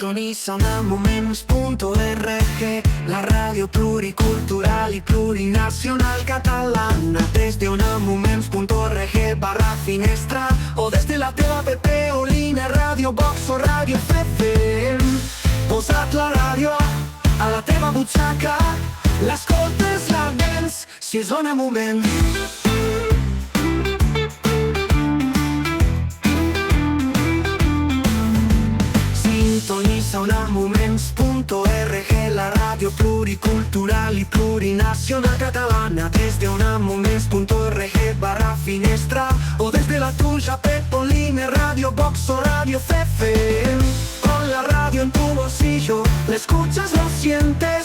Sintoniza Unamoments.org, la radio pluricultural y plurinacional catalana. Desde unamoments.org/finestra, o desde la teva app o línia Radio Box o Radio FM. Posa't la ràdio a la teva butxaca, l'escoltes, la vens, si és Ona Moment. Sintoniza Unamoments.org, la radio pluricultural y plurinacional catalana. Desde unamoments.org/finestra, o desde la tuya app o línia Radio Box o Radio FM. Con la radio en tu bolsillo, la escuchas, lo sientes.